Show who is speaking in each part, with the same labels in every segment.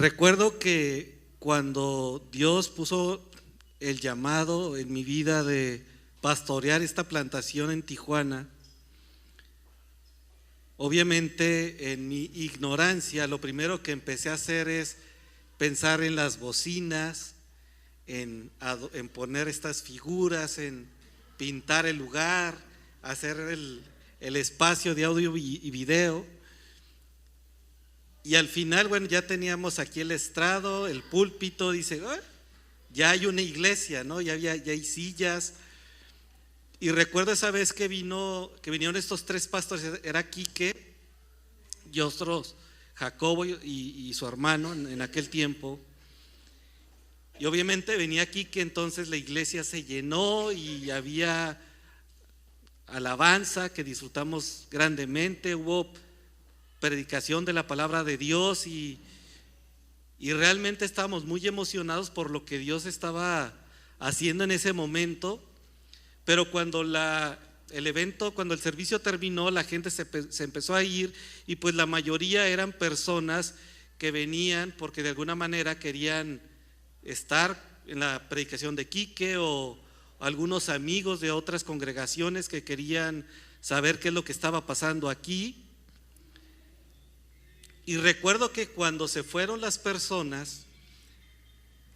Speaker 1: Recuerdo que cuando Dios puso el llamado en mi vida de pastorear esta plantación en Tijuana, obviamente en mi ignorancia lo primero que empecé a hacer es pensar en las bocinas, en poner estas figuras, en pintar el lugar, hacer el espacio de audio y video. Y al final, bueno, ya teníamos aquí el estrado, el púlpito, dice, ya hay una iglesia, ¿no? Ya hay sillas. Y recuerdo esa vez que vinieron estos tres pastores, era Quique y otros, Jacobo y su hermano en aquel tiempo. Y obviamente venía Quique, entonces la iglesia se llenó y había alabanza que disfrutamos grandemente, hubo predicación de la palabra de Dios y realmente estábamos muy emocionados por lo que Dios estaba haciendo en ese momento. Pero cuando cuando el servicio terminó, la gente se empezó a ir y pues la mayoría eran personas que venían porque de alguna manera querían estar en la predicación de Quique o algunos amigos de otras congregaciones que querían saber qué es lo que estaba pasando aquí. Y recuerdo que cuando se fueron las personas,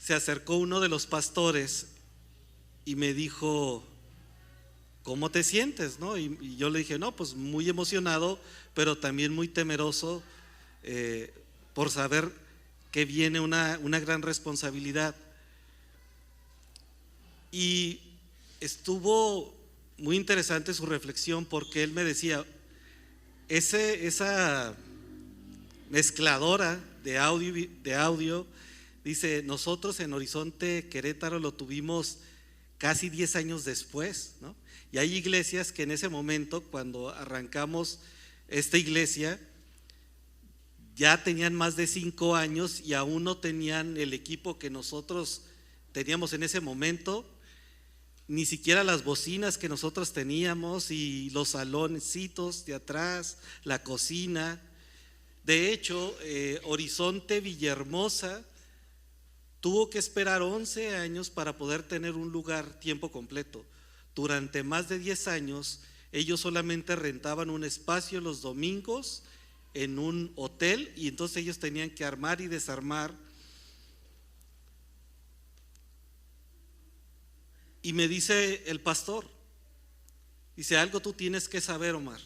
Speaker 1: se acercó uno de los pastores y me dijo, ¿cómo te sientes? ¿No? Y yo le dije, no, pues muy emocionado, pero también muy temeroso por saber que viene una gran responsabilidad. Y estuvo muy interesante su reflexión porque él me decía, esa mezcladora de audio, dice, nosotros en Horizonte Querétaro lo tuvimos casi 10 años después, ¿no? Y hay iglesias que en ese momento, cuando arrancamos esta iglesia, ya tenían más de 5 años y aún no tenían el equipo que nosotros teníamos en ese momento, ni siquiera las bocinas que nosotros teníamos y los saloncitos de atrás, la cocina. De hecho, Horizonte Villahermosa tuvo que esperar 11 años para poder tener un lugar tiempo completo. Durante más de 10 años, ellos solamente rentaban un espacio los domingos en un hotel y entonces ellos tenían que armar y desarmar. Y me dice el pastor, dice, algo tú tienes que saber, Omar.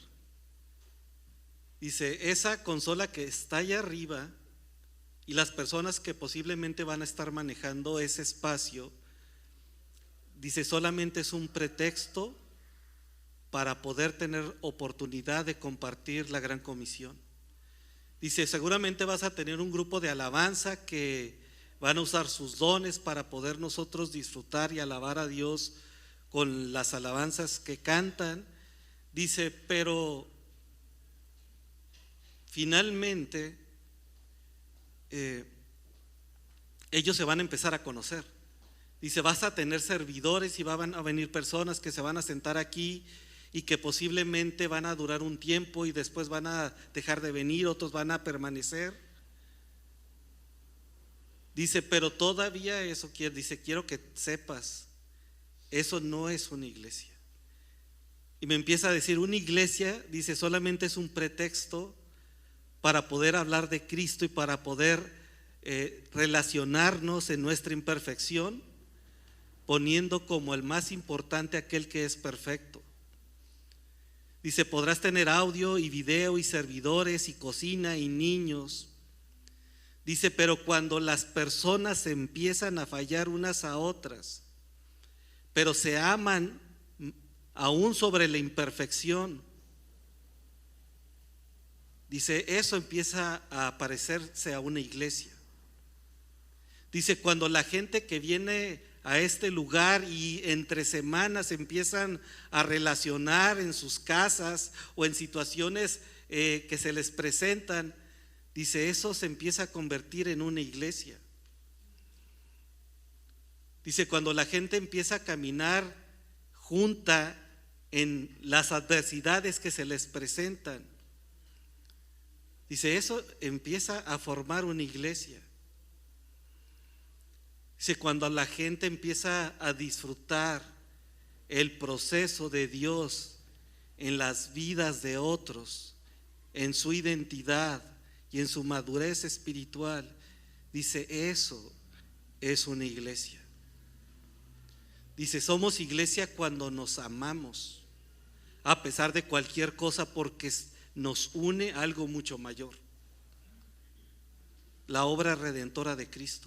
Speaker 1: Dice, esa consola que está allá arriba y las personas que posiblemente van a estar manejando ese espacio, dice, solamente es un pretexto para poder tener oportunidad de compartir la gran comisión. Dice, seguramente vas a tener un grupo de alabanza que van a usar sus dones para poder nosotros disfrutar y alabar a Dios con las alabanzas que cantan. Dice, pero finalmente ellos se van a empezar a conocer. Dice, vas a tener servidores y van a venir personas que se van a sentar aquí y que posiblemente van a durar un tiempo y después van a dejar de venir, otros van a permanecer. Dice, pero todavía eso quiero que sepas, eso no es una iglesia. Y me empieza a decir, una iglesia, dice, solamente es un pretexto para poder hablar de Cristo y para poder relacionarnos en nuestra imperfección, poniendo como el más importante aquel que es perfecto. Dice, podrás tener audio y video y servidores y cocina y niños. Dice, pero cuando las personas empiezan a fallar unas a otras, pero se aman aún sobre la imperfección, dice, eso empieza a parecerse a una iglesia. Dice, cuando la gente que viene a este lugar y entre semanas empiezan a relacionar en sus casas o en situaciones que se les presentan, dice, eso se empieza a convertir en una iglesia. Dice, cuando la gente empieza a caminar junta en las adversidades que se les presentan, dice, eso empieza a formar una iglesia. Dice, cuando la gente empieza a disfrutar el proceso de Dios en las vidas de otros, en su identidad y en su madurez espiritual, dice, eso es una iglesia. Dice, somos iglesia cuando nos amamos, a pesar de cualquier cosa, porque nos une algo mucho mayor: la obra redentora de Cristo.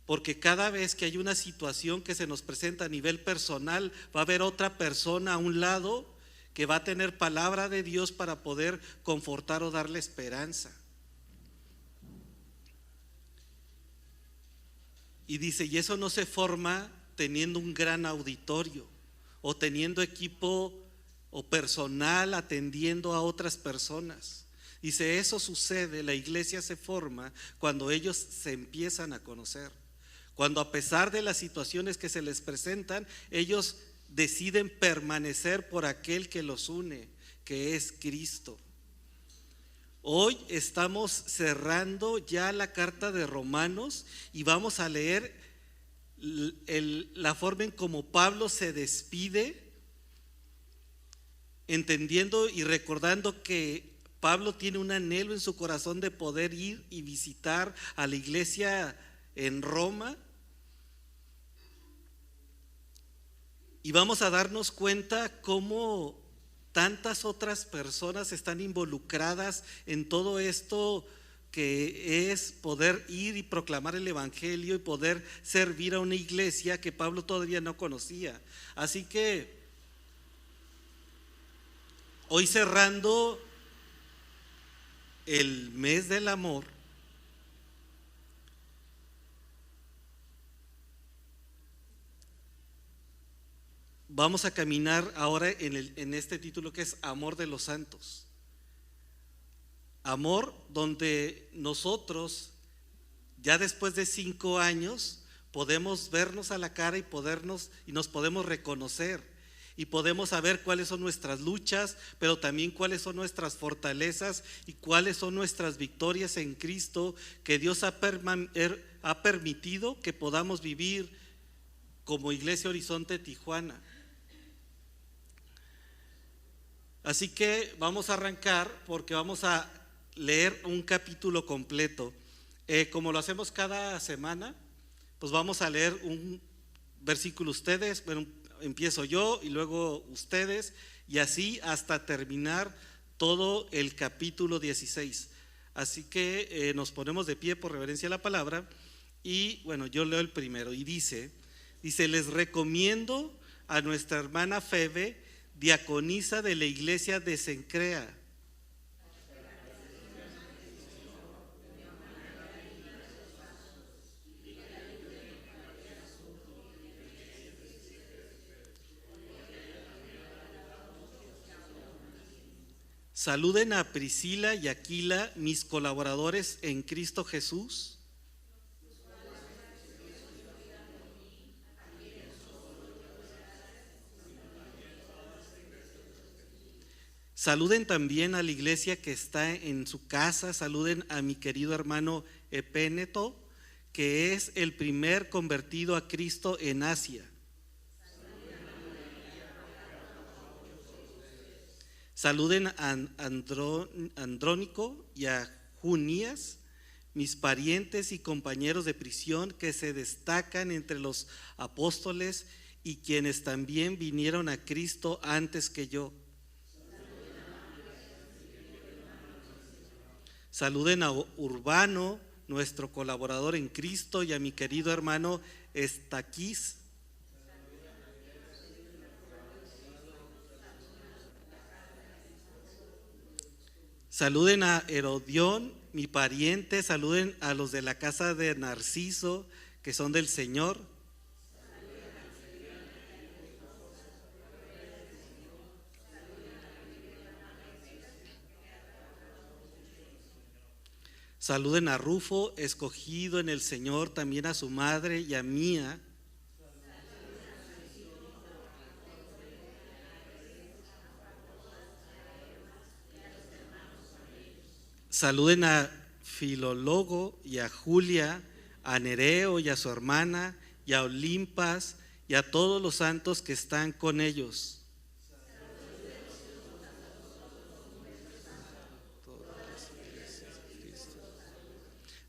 Speaker 1: Porque cada vez que hay una situación que se nos presenta a nivel personal, va a haber otra persona a un lado que va a tener palabra de Dios para poder confortar o darle esperanza. Y dice, y eso no se forma teniendo un gran auditorio o teniendo equipo o personal atendiendo a otras personas. Dice, eso sucede, la iglesia se forma cuando ellos se empiezan a conocer. Cuando, a pesar de las situaciones que se les presentan, ellos deciden permanecer por aquel que los une, que es Cristo. Hoy estamos cerrando ya la carta de Romanos y vamos a leer la forma en cómo Pablo se despide, entendiendo y recordando que Pablo tiene un anhelo en su corazón de poder ir y visitar a la iglesia en Roma. Y vamos a darnos cuenta cómo tantas otras personas están involucradas en todo esto que es poder ir y proclamar el evangelio y poder servir a una iglesia que Pablo todavía no conocía. Así que hoy, cerrando el mes del amor, vamos a caminar ahora en este título que es Amor de los Santos. Amor donde nosotros, ya después de 5 años, podemos vernos a la cara y nos podemos reconocer y podemos saber cuáles son nuestras luchas, pero también cuáles son nuestras fortalezas y cuáles son nuestras victorias en Cristo, que Dios ha permitido que podamos vivir como Iglesia Horizonte Tijuana. Así que vamos a arrancar porque vamos a leer un capítulo completo. Como lo hacemos cada semana, pues vamos a leer un versículo ustedes, bueno, empiezo yo y luego ustedes, y así hasta terminar todo el capítulo 16. Así que nos ponemos de pie por reverencia a la palabra y bueno, yo leo el primero y dice, les recomiendo a nuestra hermana Febe, diaconisa de la iglesia de Cencrea. Saluden a Priscila y Aquila, mis colaboradores en Cristo Jesús. Saluden también a la iglesia que está en su casa. Saluden a mi querido hermano Epéneto, que es el primer convertido a Cristo en Asia. Saluden a Andrónico y a Junías, mis parientes y compañeros de prisión que se destacan entre los apóstoles y quienes también vinieron a Cristo antes que yo. Saluden a Urbano, nuestro colaborador en Cristo, y a mi querido hermano Estaquís. Saluden a Herodión, mi pariente. Saluden a los de la casa de Narciso, que son del Señor. Saluden a Rufo, escogido en el Señor, también a su madre y a mía. Saluden a Filólogo y a Julia, a Nereo y a su hermana, y a Olimpas, y a todos los santos que están con ellos.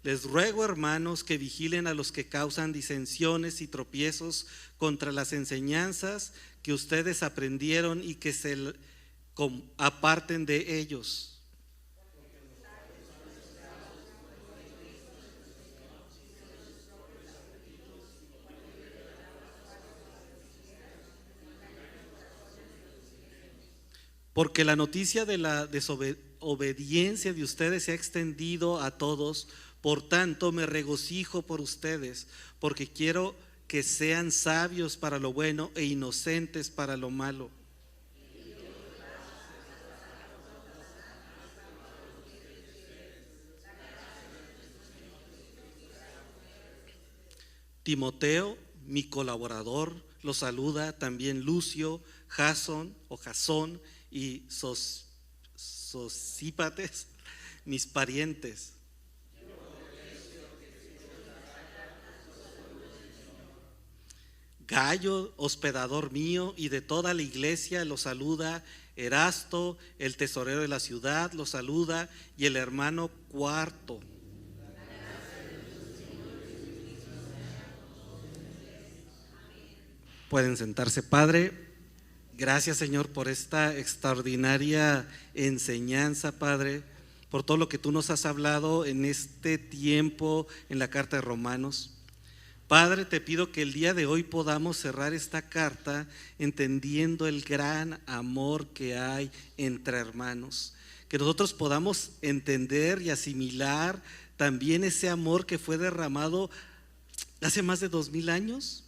Speaker 1: Les ruego, hermanos, que vigilen a los que causan disensiones y tropiezos contra las enseñanzas que ustedes aprendieron y que se aparten de ellos. Porque la noticia de la desobediencia de ustedes se ha extendido a todos. Por tanto, me regocijo por ustedes, porque quiero que sean sabios para lo bueno e inocentes para lo malo. Timoteo, mi colaborador, los saluda, también Lucio, Jasón y Sosípates, mis parientes. Gayo, hospedador mío, y de toda la iglesia los saluda. Erasto, el tesorero de la ciudad, los saluda, y el hermano Cuarto. Pueden sentarse. Padre, gracias, Señor, por esta extraordinaria enseñanza, Padre, por todo lo que tú nos has hablado en este tiempo en la carta de Romanos. Padre, te pido que el día de hoy podamos cerrar esta carta entendiendo el gran amor que hay entre hermanos, que nosotros podamos entender y asimilar también ese amor que fue derramado hace más de 2000 años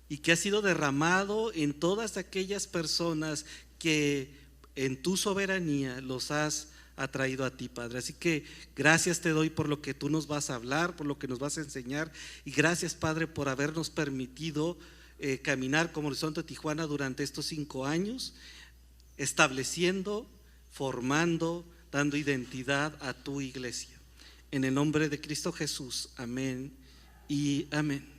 Speaker 1: y que ha sido derramado en todas aquellas personas que en tu soberanía los has atraído a ti, Padre. Así que gracias te doy por lo que tú nos vas a hablar, por lo que nos vas a enseñar, y gracias, Padre, por habernos permitido caminar como Horizonte Tijuana durante estos 5 años, estableciendo, formando, dando identidad a tu iglesia. En el nombre de Cristo Jesús, amén y amén.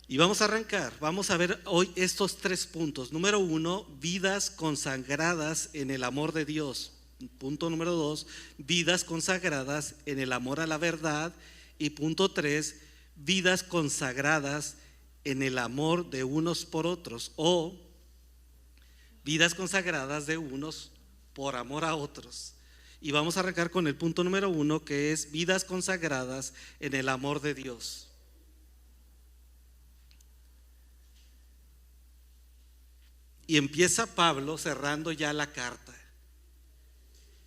Speaker 1: Y vamos a arrancar, vamos a ver hoy estos 3 puntos. Número 1, vidas consagradas en el amor de Dios. Punto número 2, vidas consagradas en el amor a la verdad. Y punto 3, vidas consagradas en el amor de unos por otros, o vidas consagradas de unos por amor a otros. Y vamos a arrancar con el punto número 1, que es vidas consagradas en el amor de Dios. Y empieza Pablo cerrando ya la carta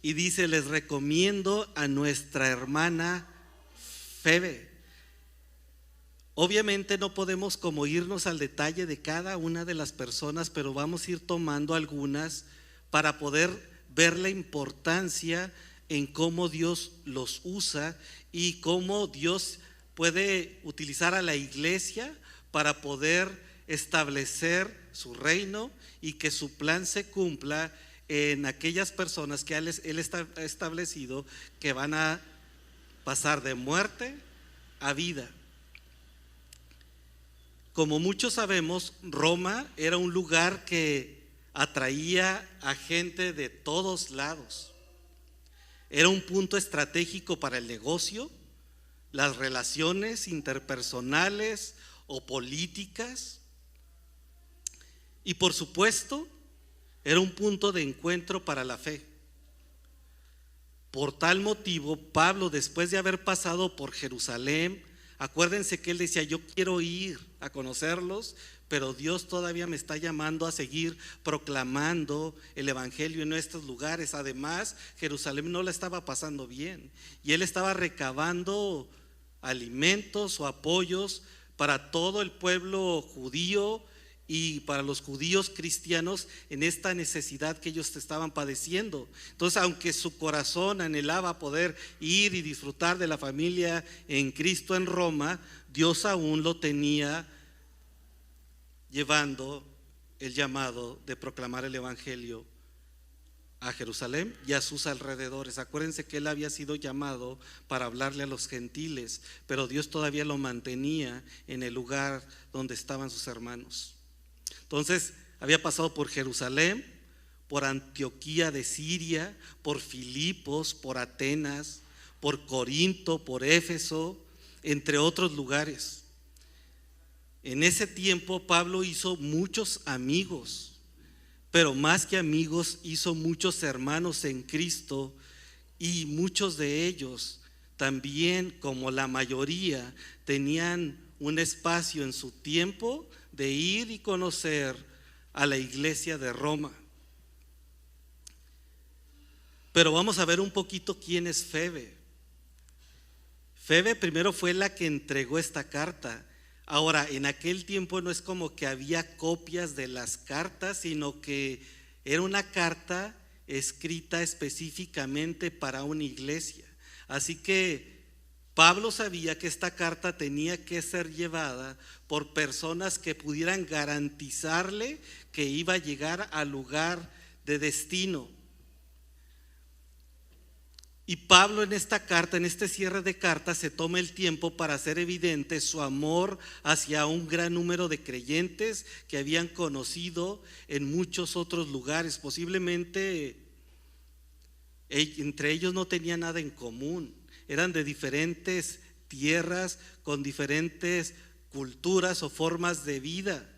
Speaker 1: y dice: les recomiendo a nuestra hermana Febe. Obviamente no podemos como irnos al detalle de cada una de las personas, pero vamos a ir tomando algunas para poder ver la importancia en cómo Dios los usa y cómo Dios puede utilizar a la iglesia para poder establecer su reino y que su plan se cumpla en aquellas personas que Él está establecido, que van a pasar de muerte a vida. Como muchos sabemos, Roma era un lugar que atraía a gente de todos lados. Era un punto estratégico para el negocio, las relaciones interpersonales o políticas. Y por supuesto, era un punto de encuentro para la fe. Por tal motivo, Pablo, después de haber pasado por Jerusalén, acuérdense que él decía: yo quiero ir a conocerlos, pero Dios todavía me está llamando a seguir proclamando el evangelio en estos lugares. Además, Jerusalén no la estaba pasando bien y él estaba recabando alimentos o apoyos para todo el pueblo judío y para los judíos cristianos en esta necesidad que ellos estaban padeciendo. Entonces, aunque su corazón anhelaba poder ir y disfrutar de la familia en Cristo en Roma, Dios aún lo tenía llevando el llamado de proclamar el evangelio a Jerusalén y a sus alrededores. Acuérdense que él había sido llamado para hablarle a los gentiles, pero Dios todavía lo mantenía en el lugar donde estaban sus hermanos. Entonces había pasado por Jerusalén, por Antioquía de Siria, por Filipos, por Atenas, por Corinto, por Éfeso, entre otros lugares. En ese tiempo Pablo hizo muchos amigos, pero más que amigos hizo muchos hermanos en Cristo, y muchos de ellos también, como la mayoría, tenían un espacio en su tiempo de ir y conocer a la iglesia de Roma. Pero vamos a ver un poquito quién es Febe. Febe primero fue la que entregó esta carta. Ahora, en aquel tiempo no es como que había copias de las cartas, sino que era una carta escrita específicamente para una iglesia. Así que Pablo sabía que esta carta tenía que ser llevada por personas que pudieran garantizarle que iba a llegar al lugar de destino. Y Pablo en esta carta, en este cierre de carta, se toma el tiempo para hacer evidente su amor hacia un gran número de creyentes que habían conocido en muchos otros lugares. Posiblemente entre ellos no tenían nada en común, eran de diferentes tierras, con diferentes culturas o formas de vida.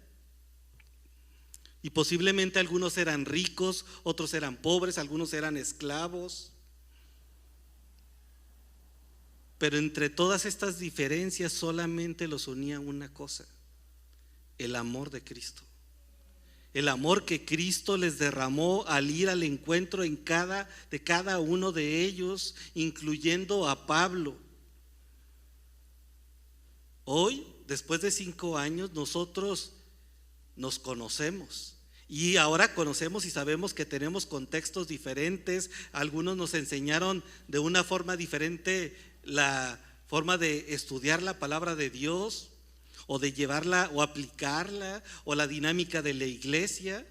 Speaker 1: Y posiblemente algunos eran ricos, otros eran pobres, algunos eran esclavos. Pero entre todas estas diferencias solamente los unía una cosa: el amor de Cristo. El amor que Cristo les derramó al ir al encuentro de cada uno de ellos, incluyendo a Pablo. Hoy, después de 5 años, nosotros nos conocemos. Y ahora conocemos y sabemos que tenemos contextos diferentes. Algunos nos enseñaron de una forma diferente la forma de estudiar la palabra de Dios, o de llevarla o aplicarla, o la dinámica de la iglesia.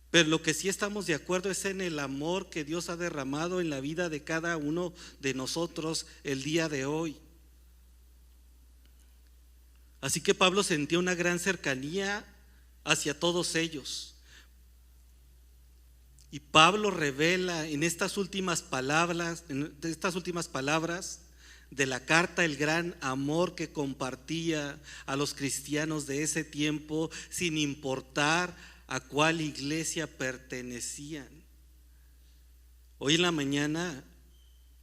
Speaker 1: Pero lo que sí estamos de acuerdo es en el amor que Dios ha derramado en la vida de cada uno de nosotros el día de hoy. Así que Pablo sentía una gran cercanía hacia todos ellos. Y Pablo revela en estas últimas palabras de la carta el gran amor que compartía a los cristianos de ese tiempo, sin importar a cuál iglesia pertenecían. Hoy en la mañana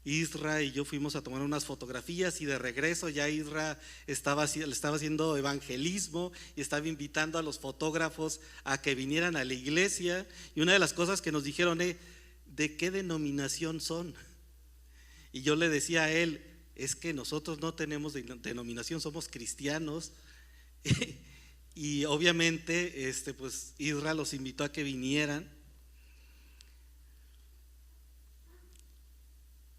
Speaker 1: Isra y yo fuimos a tomar unas fotografías, y de regreso ya Isra le estaba haciendo evangelismo y estaba invitando a los fotógrafos a que vinieran a la iglesia. Y una de las cosas que nos dijeron es: ¿de qué denominación son? Y yo le decía a él: es que nosotros no tenemos denominación, somos cristianos. Y obviamente pues Isra los invitó a que vinieran.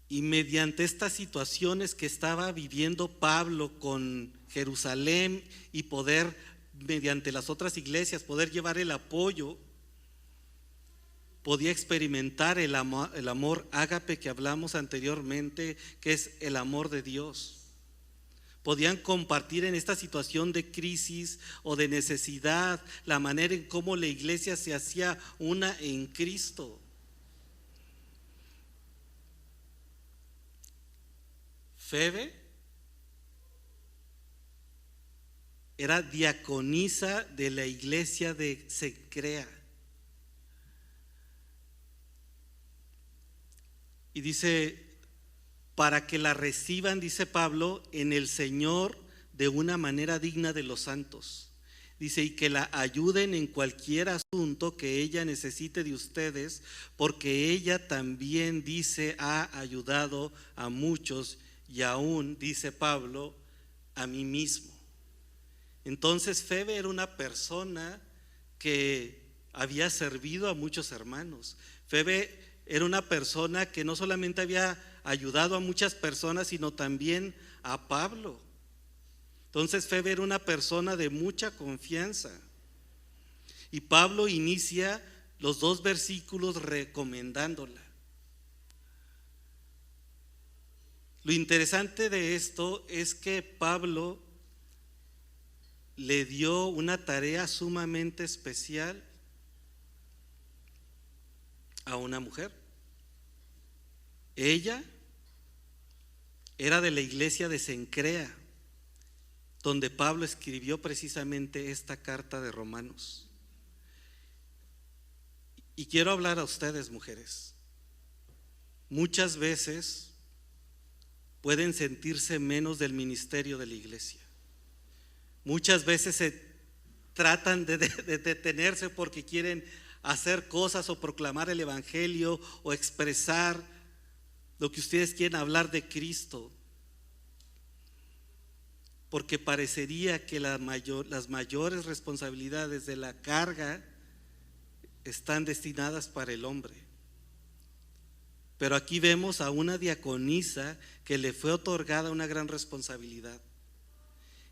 Speaker 1: Y mediante estas situaciones que estaba viviendo Pablo con Jerusalén, y poder, mediante las otras iglesias, poder llevar el apoyo, podía experimentar el amor ágape que hablamos anteriormente, que es el amor de Dios. Podían compartir en esta situación de crisis o de necesidad la manera en cómo la iglesia se hacía una en Cristo. Febe era diaconisa de la iglesia de Cencrea. Y dice: para que la reciban, dice Pablo, en el Señor de una manera digna de los santos. Dice: y que la ayuden en cualquier asunto que ella necesite de ustedes, porque ella también, dice, ha ayudado a muchos, y aún, dice Pablo, a mí mismo. Entonces Febe era una persona que había servido a muchos hermanos. Febe era una persona que no solamente había ayudado a muchas personas, sino también a Pablo. Entonces Febe era una persona de mucha confianza. Y Pablo inicia los 2 versículos recomendándola. Lo interesante de esto es que Pablo le dio una tarea sumamente especial a una mujer. Ella era de la iglesia de Cencrea, donde Pablo escribió precisamente esta carta de Romanos. Y quiero hablar a ustedes, mujeres. Muchas veces pueden sentirse menos del ministerio de la iglesia. Muchas veces se tratan de detenerse porque quieren hacer cosas o proclamar el evangelio o expresar lo que ustedes quieren hablar de Cristo, porque parecería que las mayores responsabilidades de la carga están destinadas para el hombre. Pero aquí vemos a una diaconisa que le fue otorgada una gran responsabilidad: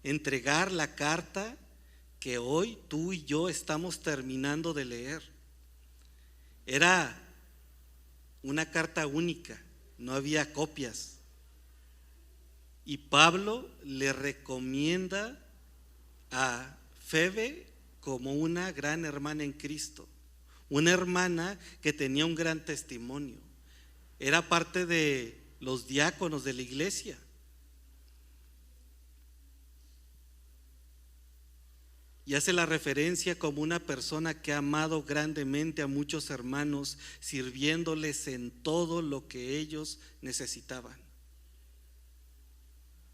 Speaker 1: entregar la carta que hoy tú y yo estamos terminando de leer. Era una carta única, no había copias. Y Pablo le recomienda a Febe como una gran hermana en Cristo, una hermana que tenía un gran testimonio. Era parte de los diáconos de la iglesia. Y hace la referencia como una persona que ha amado grandemente a muchos hermanos, sirviéndoles en todo lo que ellos necesitaban.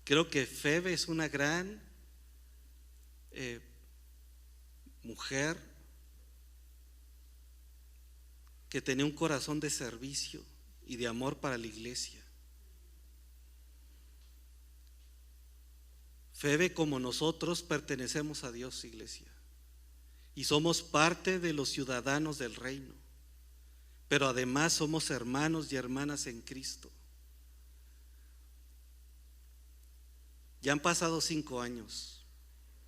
Speaker 1: Creo que Febe es una gran mujer que tenía un corazón de servicio y de amor para la iglesia. Febe, como nosotros, pertenecemos a Dios, iglesia, y somos parte de los ciudadanos del reino, pero además somos hermanos y hermanas en Cristo. Ya han pasado 5 años,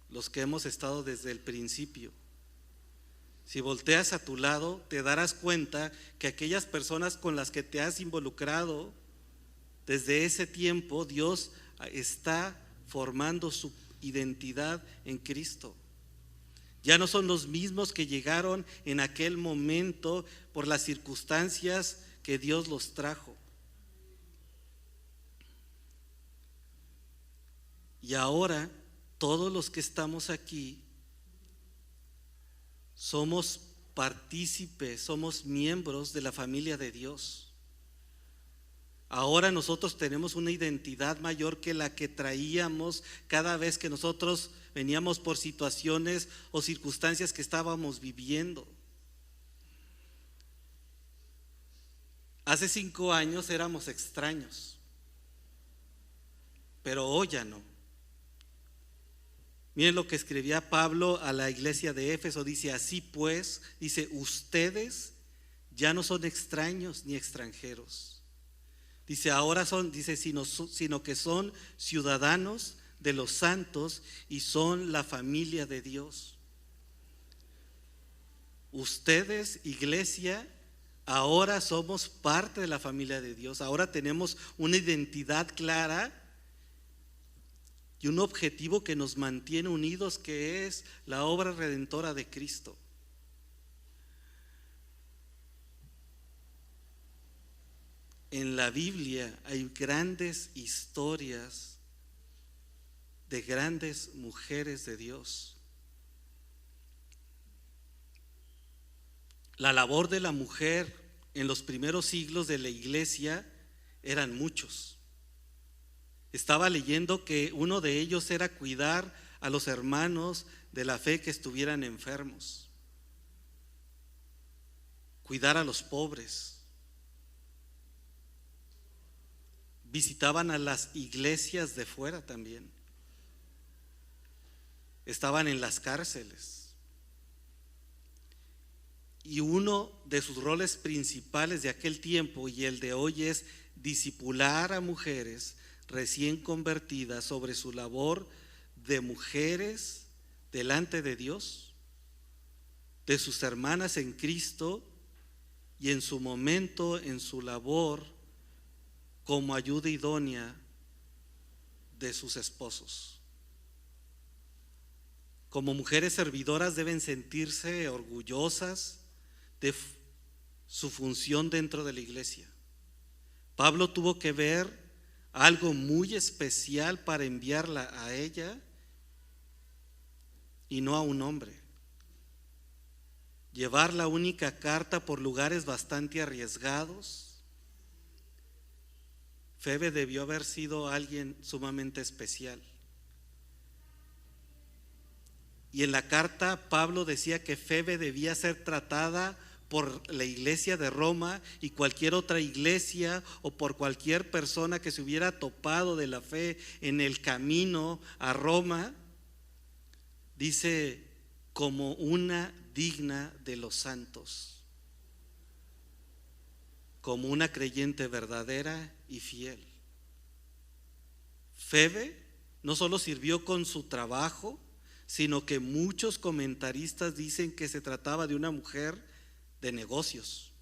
Speaker 1: los que hemos estado desde el principio. Si volteas a tu lado, te darás cuenta que aquellas personas con las que te has involucrado desde ese tiempo, Dios está formando su identidad en Cristo. Ya no son los mismos que llegaron en aquel momento por las circunstancias que Dios los trajo. Y ahora todos los que estamos aquí somos partícipes, somos miembros de la familia de Dios. Ahora nosotros tenemos una identidad mayor que la que traíamos cada vez que nosotros veníamos por situaciones o circunstancias que estábamos viviendo. Hace 5 años éramos extraños, pero hoy ya no. Miren lo que escribía Pablo a la iglesia de Éfeso. Dice: así pues, dice, ustedes ya no son extraños ni extranjeros. Dice, ahora son, dice, sino que son ciudadanos de los santos y son la familia de Dios. Ustedes, iglesia, ahora somos parte de la familia de Dios. Ahora tenemos una identidad clara y un objetivo que nos mantiene unidos, que es la obra redentora de Cristo. En la Biblia hay grandes historias de grandes mujeres de Dios. La labor de la mujer en los primeros siglos de la iglesia eran muchos. Estaba leyendo que uno de ellos era cuidar a los hermanos de la fe que estuvieran enfermos, cuidar a los pobres. Visitaban a las iglesias de fuera también. Estaban en las cárceles. Y uno de sus roles principales de aquel tiempo y el de hoy es discipular a mujeres recién convertidas sobre su labor de mujeres delante de Dios. de sus hermanas en Cristo y en su momento, en su labor, como ayuda idónea de sus esposos. Como mujeres servidoras deben sentirse orgullosas de su función dentro de la iglesia. Pablo tuvo que ver algo muy especial para enviarla a ella y no a un hombre. Llevar la única carta por lugares bastante arriesgados. Febe debió haber sido alguien sumamente especial. Y en la carta Pablo decía que Febe debía ser tratada por la iglesia de Roma y cualquier otra iglesia o por cualquier persona que se hubiera topado de la fe en el camino a Roma, dice, como una digna de los santos, como una creyente verdadera y fiel. Febe no solo sirvió con su trabajo, sino que muchos comentaristas dicen que se trataba de una mujer de negocios,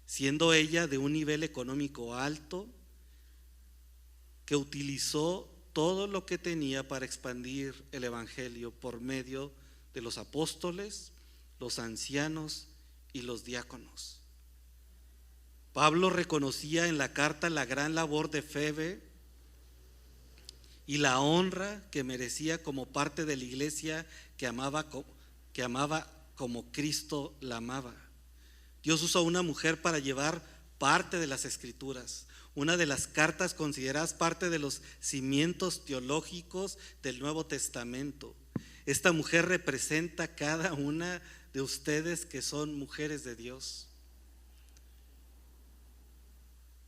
Speaker 1: siendo ella de un nivel económico alto, que utilizó todo lo que tenía para expandir el evangelio por medio de los apóstoles, los ancianos y los diáconos. Pablo reconocía en la carta la gran labor de Febe y la honra que merecía como parte de la iglesia que amaba como Cristo la amaba. Dios usó a una mujer para llevar parte de las escrituras, una de las cartas consideradas parte de los cimientos teológicos del Nuevo Testamento. Esta mujer representa a cada una de ustedes que son mujeres de Dios.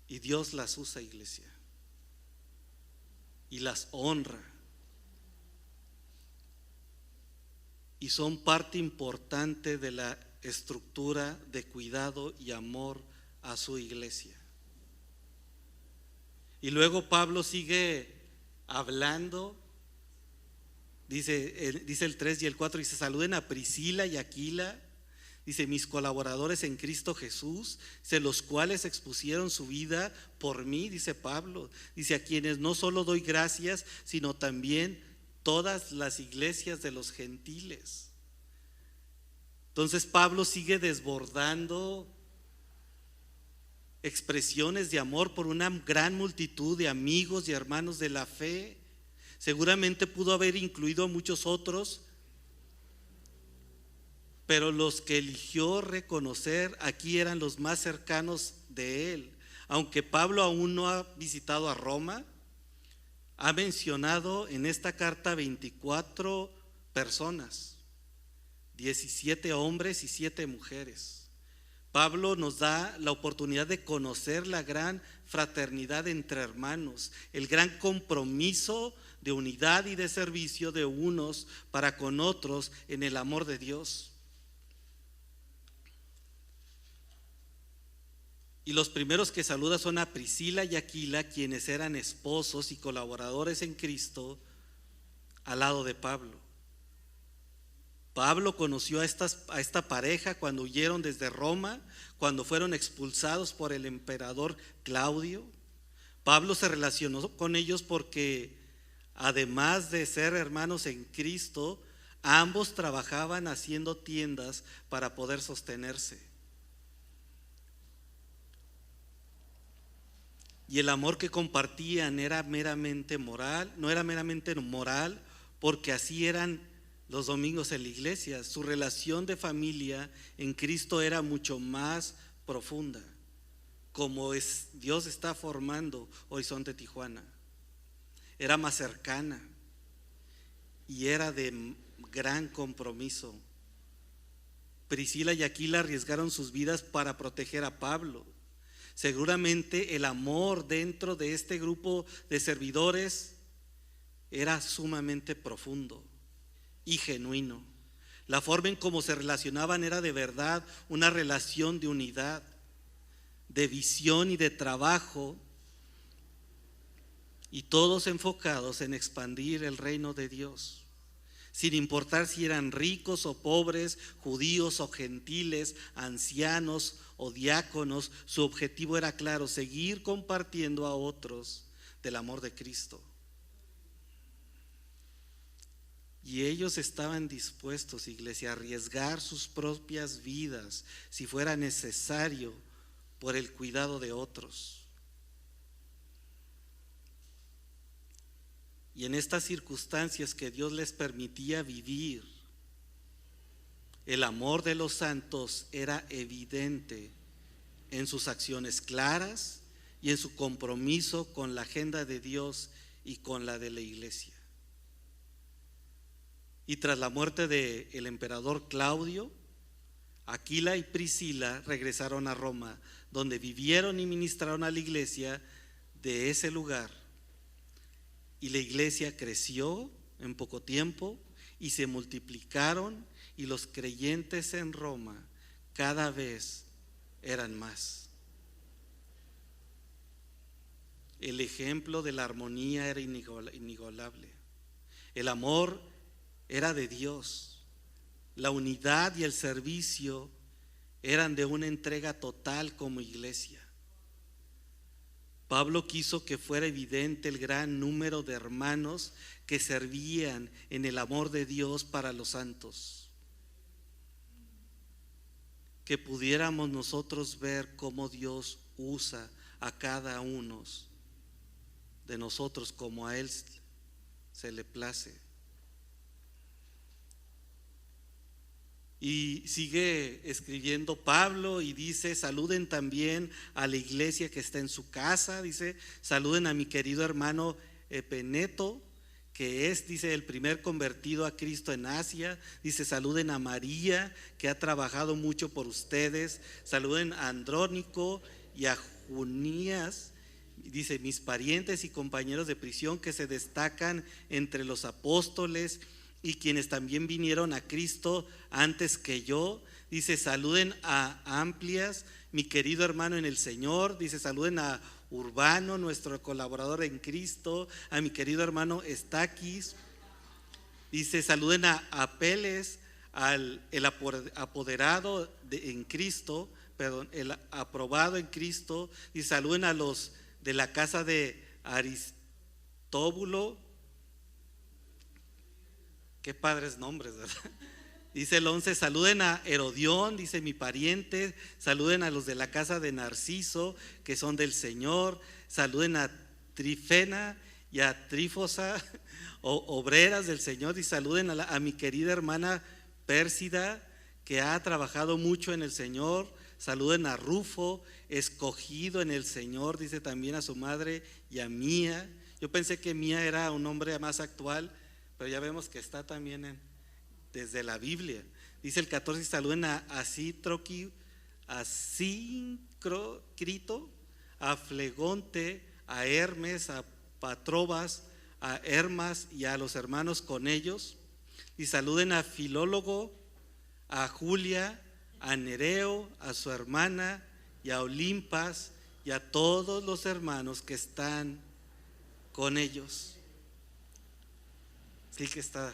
Speaker 1: Y Dios las usa, iglesia, y las honra. Y son parte importante de la estructura de cuidado y amor a su iglesia. Y luego Pablo sigue hablando, dice el 3 y el 4, dice: saluden a Priscila y Aquila, dice, mis colaboradores en Cristo Jesús, dice, los cuales expusieron su vida por mí, dice Pablo, dice, a quienes no solo doy gracias, sino también todas las iglesias de los gentiles. Entonces Pablo sigue desbordando expresiones de amor por una gran multitud de amigos y hermanos de la fe. Seguramente pudo haber incluido a muchos otros, pero los que eligió reconocer aquí eran los más cercanos de él. Aunque Pablo aún no ha visitado a Roma, ha mencionado en esta carta 24 personas, 17 hombres y 7 mujeres. Pablo nos da la oportunidad de conocer la gran fraternidad entre hermanos, el gran compromiso de unidad y de servicio de unos para con otros en el amor de Dios. Y los primeros que saluda son a Priscila y Aquila, quienes eran esposos y colaboradores en Cristo al lado de Pablo. Pablo conoció a esta pareja cuando huyeron desde Roma, cuando fueron expulsados por el emperador Claudio. Pablo se relacionó con ellos porque, además de ser hermanos en Cristo, ambos trabajaban haciendo tiendas para poder sostenerse. Y el amor que compartían era meramente moral, no era meramente moral, porque así eran los domingos en la iglesia. Su relación de familia en Cristo era mucho más profunda, como Dios está formando Horizonte Tijuana. Era más cercana y era de gran compromiso. Priscila y Aquila arriesgaron sus vidas para proteger a Pablo. Seguramente el amor dentro de este grupo de servidores era sumamente profundo y genuino. La forma en cómo se relacionaban era de verdad una relación de unidad, de visión y de trabajo, y todos enfocados en expandir el reino de Dios. sin importar si eran ricos o pobres, judíos o gentiles, ancianos o diáconos. Su objetivo era claro: seguir compartiendo a otros del amor de Cristo. Y ellos estaban dispuestos, iglesia, a arriesgar sus propias vidas si fuera necesario por el cuidado de otros. Y en estas circunstancias que Dios les permitía vivir, el amor de los santos era evidente en sus acciones claras y en su compromiso con la agenda de Dios y con la de la iglesia. Y tras la muerte del emperador Claudio, Aquila y Priscila regresaron a Roma, donde vivieron y ministraron a la iglesia de ese lugar. Y la iglesia creció en poco tiempo y se multiplicaron, y los creyentes en Roma cada vez eran más. El ejemplo de la armonía era inigualable. El amor era de Dios. La unidad y el servicio eran de una entrega total como iglesia. Pablo quiso que fuera evidente el gran número de hermanos que servían en el amor de Dios para los santos. Que pudiéramos nosotros ver cómo Dios usa a cada uno de nosotros como a Él se le place. Y sigue escribiendo Pablo y dice: saluden también a la iglesia que está en su casa. Dice: saluden a mi querido hermano Epeneto, que es, dice, el primer convertido a Cristo en Asia. Dice: saluden a María, que ha trabajado mucho por ustedes. Saluden a Andrónico y a Junías. Dice: mis parientes y compañeros de prisión que se destacan entre los apóstoles y quienes también vinieron a Cristo antes que yo. Dice: saluden a Amplias, mi querido hermano en el Señor. Dice: saluden a Urbano, nuestro colaborador en Cristo, a mi querido hermano Estaquis. Dice: saluden a Apeles, el apoderado en Cristo, perdón, el aprobado en Cristo. Y saluden a los de la casa de Aristóbulo. Qué padres nombres, ¿verdad? Dice el 11: saluden a Herodión, dice, mi pariente. Saluden a los de la casa de Narciso, que son del Señor. Saluden a Trifena y a Trífosa, obreras del Señor. Y saluden a mi querida hermana Pérsida, que ha trabajado mucho en el Señor. Saluden a Rufo, escogido en el Señor. Dice también a su madre y a Mía. Yo pensé que Mía era un nombre más actual, pero ya vemos que está también desde la Biblia. Dice el 14: saluden a Asícrito, a Flegonte, a Hermes, a Patrobas, a Hermas y a los hermanos con ellos. Y saluden a Filólogo, a Julia, a Nereo, a su hermana, y a Olimpas, y a todos los hermanos que están con ellos. Sí que está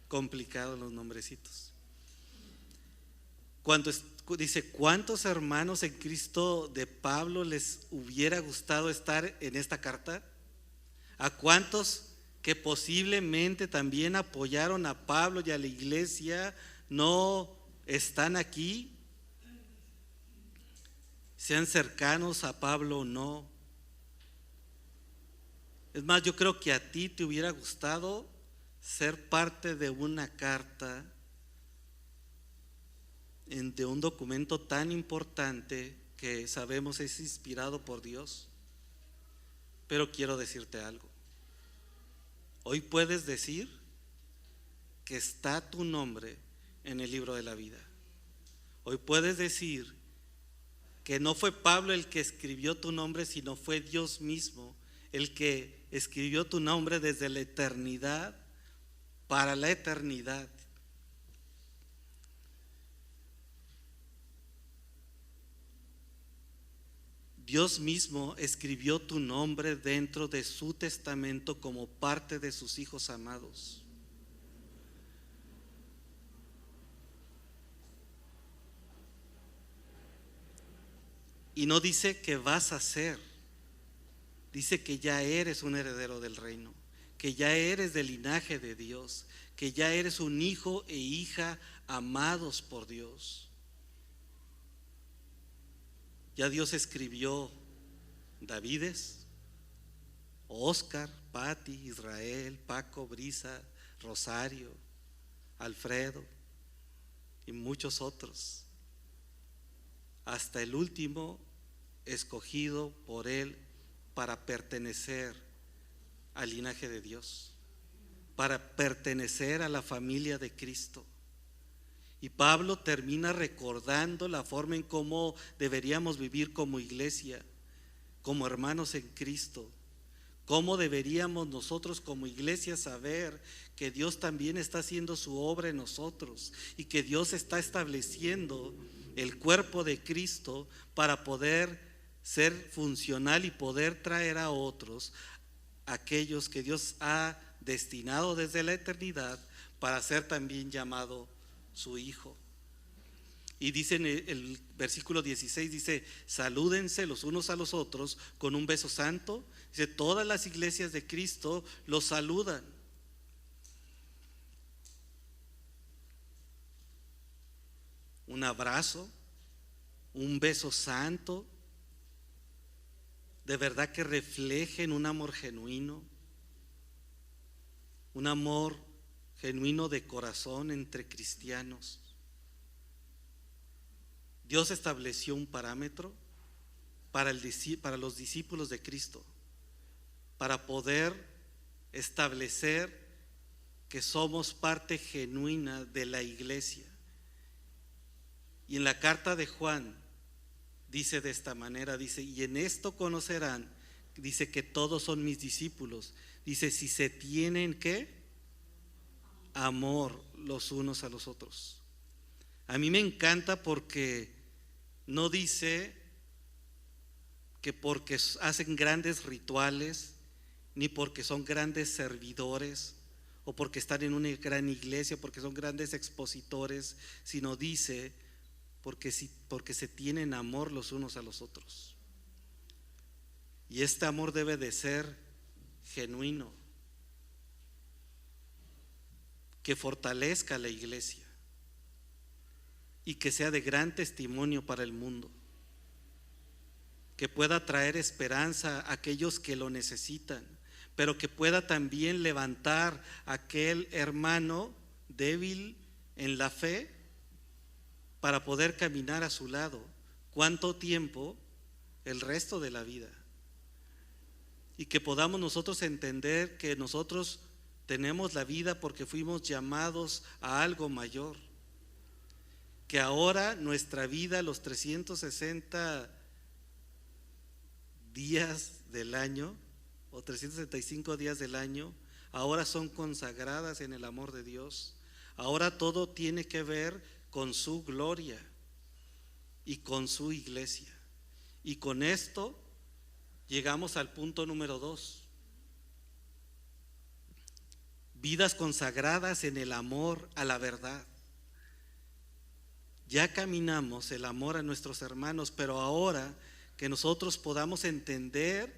Speaker 1: complicado los nombrecitos. Dice: ¿cuántos hermanos en Cristo de Pablo les hubiera gustado estar en esta carta? ¿A cuántos que posiblemente también apoyaron a Pablo y a la iglesia no están aquí? Sean cercanos a Pablo o no. Es más, yo creo que a ti te hubiera gustado ser parte de una carta, de un documento tan importante que sabemos es inspirado por Dios. Pero quiero decirte algo. Hoy puedes decir que está tu nombre en el libro de la vida. Hoy puedes decir que no fue Pablo el que escribió tu nombre, sino fue Dios mismo el que escribió tu nombre desde la eternidad para la eternidad. Dios mismo escribió tu nombre dentro de su testamento como parte de sus hijos amados. Y no dice que vas a ser, dice que ya eres un heredero del reino, que ya eres del linaje de Dios, que ya eres un hijo e hija amados por Dios. Ya Dios escribió Davides, Oscar, Pati, Israel, Paco, Brisa, Rosario, Alfredo y muchos otros, hasta el último escogido por Él para pertenecer al linaje de Dios, para pertenecer a la familia de Cristo. Y Pablo termina recordando la forma en cómo deberíamos vivir como iglesia, como hermanos en Cristo. Cómo deberíamos nosotros como iglesia saber que Dios también está haciendo su obra en nosotros y que Dios está estableciendo el cuerpo de Cristo para poder ser funcional y poder traer a otros, aquellos que Dios ha destinado desde la eternidad para ser también llamado su hijo. Y dice en el versículo 16, dice: salúdense los unos a los otros con un beso santo. Dice: todas las iglesias de Cristo los saludan. Un abrazo, un beso santo, de verdad que reflejen un amor genuino de corazón entre cristianos. Dios estableció un parámetro para los discípulos de Cristo, para poder establecer que somos parte genuina de la iglesia. Y en la carta de Juan dice de esta manera, dice: y en esto conocerán, dice, que todos son mis discípulos. Dice: si se tienen ¿qué? Amor los unos a los otros. A mí me encanta porque no dice que porque hacen grandes rituales, ni porque son grandes servidores, o porque están en una gran iglesia, porque son grandes expositores, sino dice porque se tienen amor los unos a los otros. Y este amor debe de ser genuino, que fortalezca a la iglesia y que sea de gran testimonio para el mundo, que pueda traer esperanza a aquellos que lo necesitan, pero que pueda también levantar a aquel hermano débil en la fe para poder caminar a su lado. ¿Cuánto tiempo? El resto de la vida. Y que podamos nosotros entender que nosotros tenemos la vida porque fuimos llamados a algo mayor, que ahora nuestra vida, los 360 días del año o 365 días del año, ahora son consagradas en el amor de Dios. Ahora todo tiene que ver con su gloria y con su iglesia. Y con esto llegamos al punto número 2. Vidas consagradas en el amor a la verdad. Ya caminamos el amor a nuestros hermanos, pero ahora que nosotros podamos entender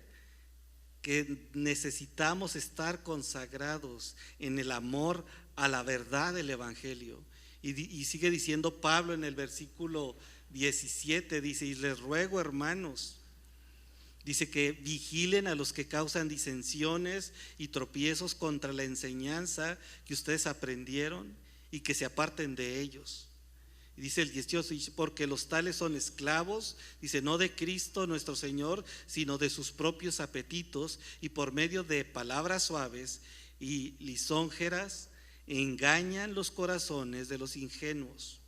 Speaker 1: que necesitamos estar consagrados en el amor a la verdad del evangelio. Y sigue diciendo Pablo en el versículo 17, dice: y les ruego, hermanos, dice, que vigilen a los que causan disensiones y tropiezos contra la enseñanza que ustedes aprendieron, y que se aparten de ellos. Y dice el 18: porque los tales son esclavos, dice, no de Cristo nuestro Señor, sino de sus propios apetitos, y por medio de palabras suaves y lisonjeras engañan los corazones de los ingenuos.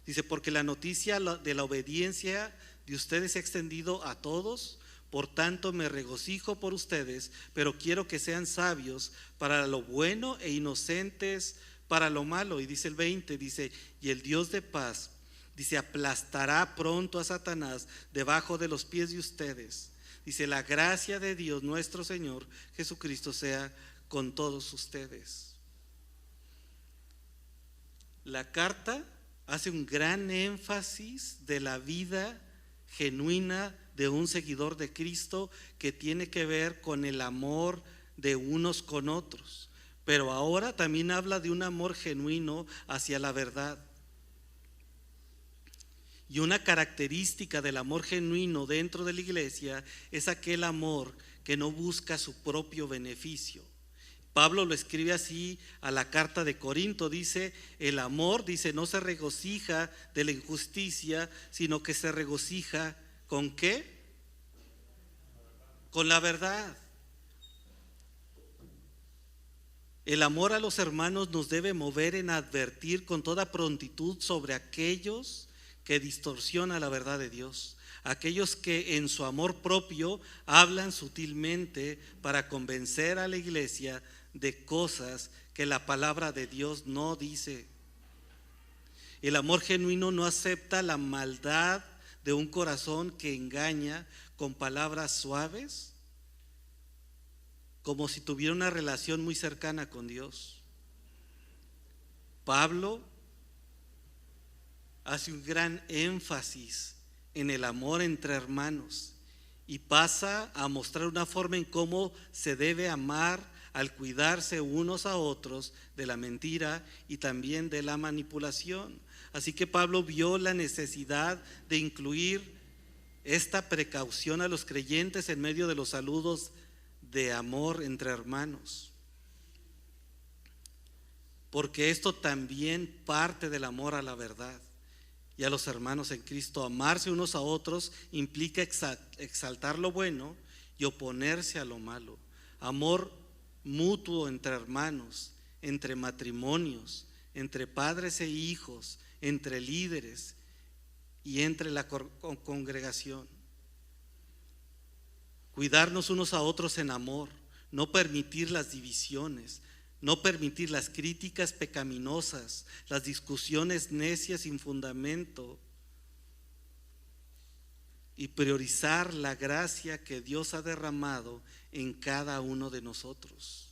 Speaker 1: Dice: porque la noticia de la obediencia de ustedes se ha extendido a todos, por tanto me regocijo por ustedes, pero quiero que sean sabios para lo bueno e inocentes para lo malo. Y dice el 20, dice: y el Dios de paz, dice, aplastará pronto a Satanás debajo de los pies de ustedes. Dice: la gracia de Dios nuestro Señor Jesucristo sea con todos ustedes. La carta hace un gran énfasis de la vida genuina de un seguidor de Cristo, que tiene que ver con el amor de unos con otros. Pero ahora también habla de un amor genuino hacia la verdad. Y una característica del amor genuino dentro de la iglesia es aquel amor que no busca su propio beneficio. Pablo lo escribe así a la carta de Corinto, dice, el amor, dice, no se regocija de la injusticia, sino que se regocija ¿con qué? Con la verdad. El amor a los hermanos nos debe mover en advertir con toda prontitud sobre aquellos que distorsionan la verdad de Dios, aquellos que en su amor propio hablan sutilmente para convencer a la iglesia de cosas que la palabra de Dios no dice. El amor genuino no acepta la maldad de un corazón que engaña con palabras suaves, como si tuviera una relación muy cercana con Dios. Pablo hace un gran énfasis en el amor entre hermanos y pasa a mostrar una forma en cómo se debe amar al cuidarse unos a otros de la mentira y también de la manipulación. Así que Pablo vio la necesidad de incluir esta precaución a los creyentes en medio de los saludos de amor entre hermanos, porque esto también parte del amor a la verdad y a los hermanos en Cristo. Amarse unos a otros implica exaltar lo bueno y oponerse a lo malo. Amor mutuo entre hermanos, entre matrimonios, entre padres e hijos, entre líderes y entre la congregación. Cuidarnos unos a otros en amor, no permitir las divisiones, no permitir las críticas pecaminosas, las discusiones necias sin fundamento, y priorizar la gracia que Dios ha derramado en cada uno de nosotros.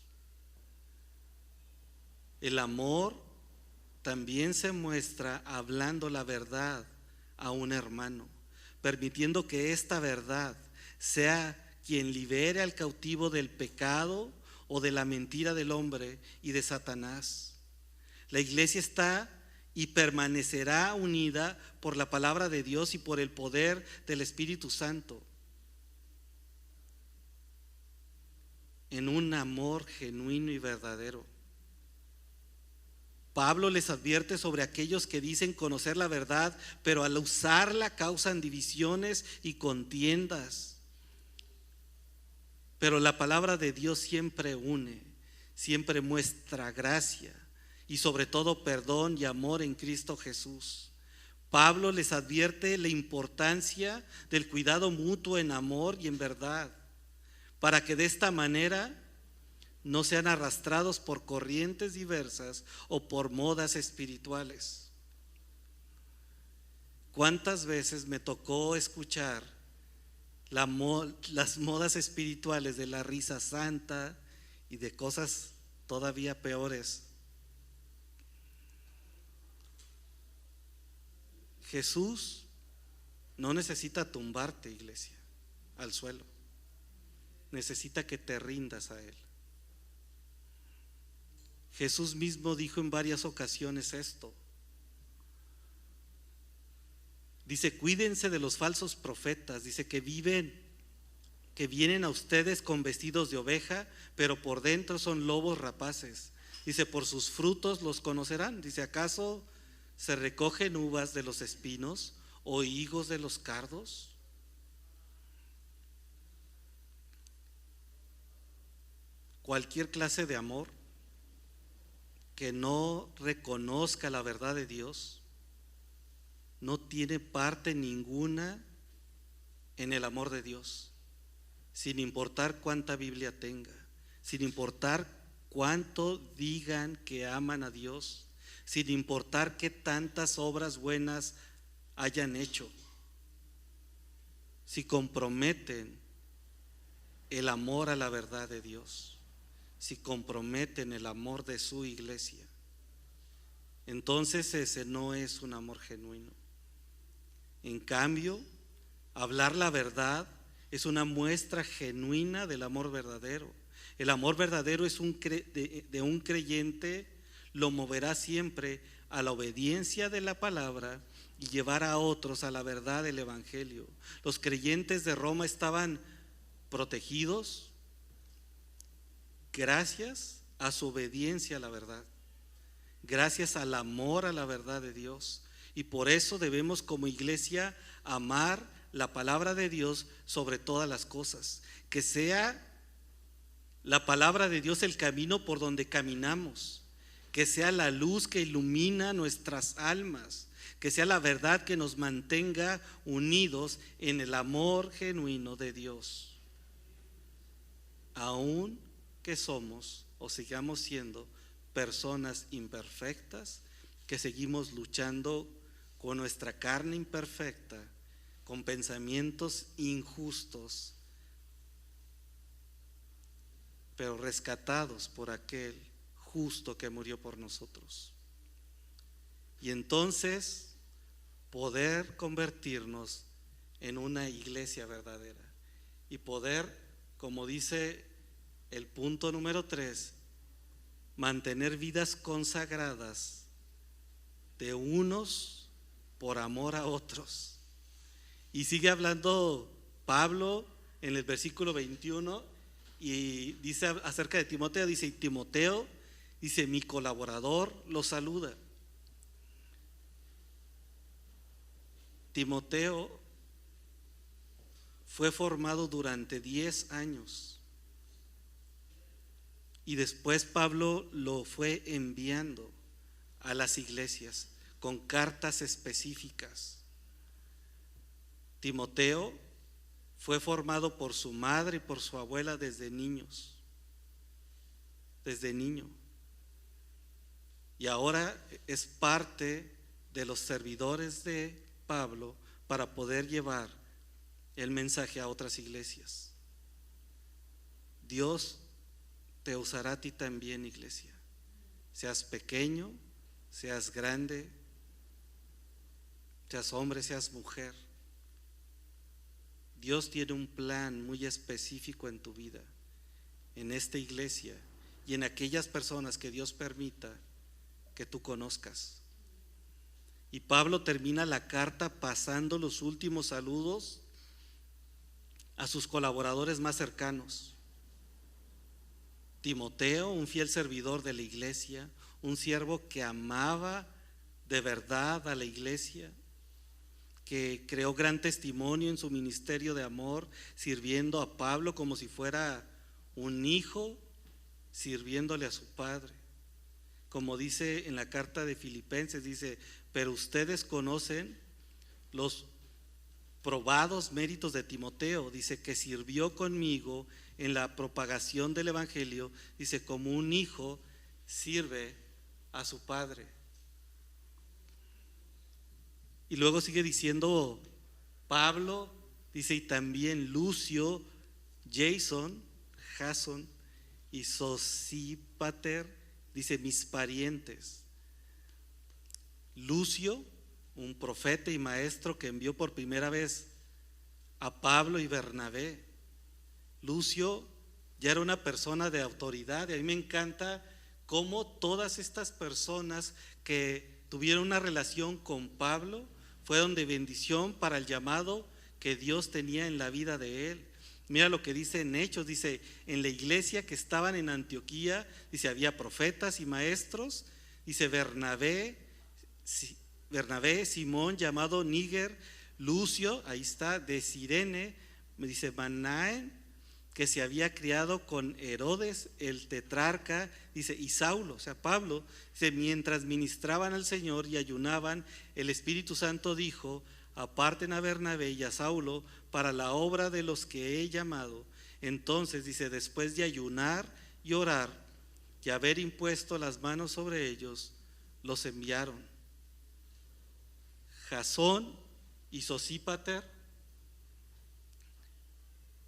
Speaker 1: El amor también se muestra hablando la verdad a un hermano, permitiendo que esta verdad sea quien libere al cautivo del pecado o de la mentira del hombre y de Satanás. La iglesia está y permanecerá unida por la palabra de Dios y por el poder del Espíritu Santo, en un amor genuino y verdadero. Pablo les advierte sobre aquellos que dicen conocer la verdad, pero al usarla causan divisiones y contiendas. Pero la palabra de Dios siempre une, siempre muestra gracia y sobre todo perdón y amor en Cristo Jesús. Pablo les advierte la importancia del cuidado mutuo en amor y en verdad, para que de esta manera no sean arrastrados por corrientes diversas o por modas espirituales. ¿Cuántas veces me tocó escuchar las modas espirituales de la risa santa y de cosas todavía peores? Jesús no necesita tumbarte, iglesia, al suelo. Necesita que te rindas a Él. Jesús mismo dijo en varias ocasiones esto. Dice, cuídense de los falsos profetas. Dice que vienen a ustedes con vestidos de oveja, pero por dentro son lobos rapaces. Dice, por sus frutos los conocerán. Dice, ¿acaso se recogen uvas de los espinos o higos de los cardos? Cualquier clase de amor que no reconozca la verdad de Dios no tiene parte ninguna en el amor de Dios, sin importar cuánta Biblia tenga, sin importar cuánto digan que aman a Dios, sin importar qué tantas obras buenas hayan hecho. Si comprometen el amor a la verdad de Dios, si comprometen el amor de su iglesia, entonces ese no es un amor genuino. En cambio, Hablar la verdad es una muestra genuina del amor verdadero. El amor verdadero es de un creyente, lo moverá siempre a la obediencia de la palabra y llevar a otros a la verdad del evangelio. Los creyentes de Roma estaban protegidos gracias a su obediencia a la verdad, gracias al amor a la verdad de Dios. Y por eso debemos como iglesia amar la palabra de Dios sobre todas las cosas. Que sea la palabra de Dios el camino por donde caminamos, que sea la luz que ilumina nuestras almas, que sea la verdad que nos mantenga unidos en el amor genuino de Dios, aun que somos o sigamos siendo personas imperfectas, que seguimos luchando con nuestra carne imperfecta, con pensamientos injustos, pero rescatados por aquel justo que murió por nosotros. Y entonces poder convertirnos en una iglesia verdadera y poder, como dice el punto número 3, mantener vidas consagradas de unos por amor a otros. Y sigue hablando Pablo en el versículo 21 y dice acerca de Timoteo, dice, y Timoteo, dice, mi colaborador lo saluda. Timoteo fue formado durante 10 años y después Pablo lo fue enviando a las iglesias con cartas específicas. Timoteo fue formado por su madre y por su abuela desde niño. Y ahora es parte de los servidores de Pablo para poder llevar el mensaje a otras iglesias. Dios te usará a ti también, iglesia. Seas pequeño, seas grande, seas hombre, seas mujer. Dios tiene un plan muy específico en tu vida, en esta iglesia y en aquellas personas que Dios permita que tú conozcas. Y Pablo termina la carta pasando los últimos saludos a sus colaboradores más cercanos. Timoteo, un fiel servidor de la iglesia, un siervo que amaba de verdad a la iglesia, que creó gran testimonio en su ministerio de amor, sirviendo a Pablo como si fuera un hijo, sirviéndole a su padre. Como dice en la carta de Filipenses, dice, pero ustedes conocen los probados méritos de Timoteo, dice que sirvió conmigo en la propagación del evangelio, dice, como un hijo sirve a su padre. Y luego sigue diciendo Pablo, dice, y también Lucio, Jason y Sosípater, dice, mis parientes. Lucio, un profeta y maestro que envió por primera vez a Pablo y Bernabé. Lucio ya era una persona de autoridad, y a mí me encanta cómo todas estas personas que tuvieron una relación con Pablo fueron de bendición para el llamado que Dios tenía en la vida de él. Mira lo que dice en Hechos, dice, en la iglesia que estaban en Antioquía, dice, había profetas y maestros, dice, Bernabé, Simón llamado Níger, Lucio, ahí está, de Cirene, me dice, Manaén, que se había criado con Herodes el tetrarca, dice, y Saulo, o sea, Pablo, dice, mientras ministraban al Señor y ayunaban, el Espíritu Santo dijo, aparten a Bernabé y a Saulo para la obra de los que he llamado. Entonces, dice, después de ayunar y orar y haber impuesto las manos sobre ellos, los enviaron. Jasón y Sosípater,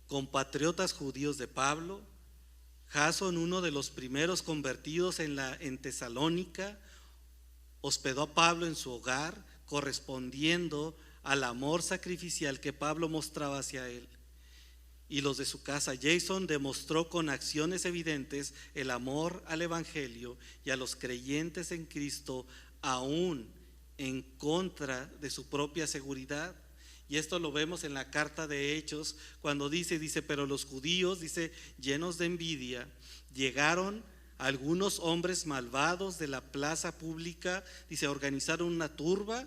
Speaker 1: compatriotas judíos de Pablo. Jasón, uno de los primeros convertidos en Tesalónica, hospedó a Pablo en su hogar, correspondiendo al amor sacrificial que Pablo mostraba hacia él y los de su casa. Jason demostró con acciones evidentes el amor al evangelio y a los creyentes en Cristo, aún en contra de su propia seguridad. Y esto lo vemos en la carta de Hechos, cuando dice, pero los judíos, dice, llenos de envidia, llegaron algunos hombres malvados de la plaza pública, dice, organizaron una turba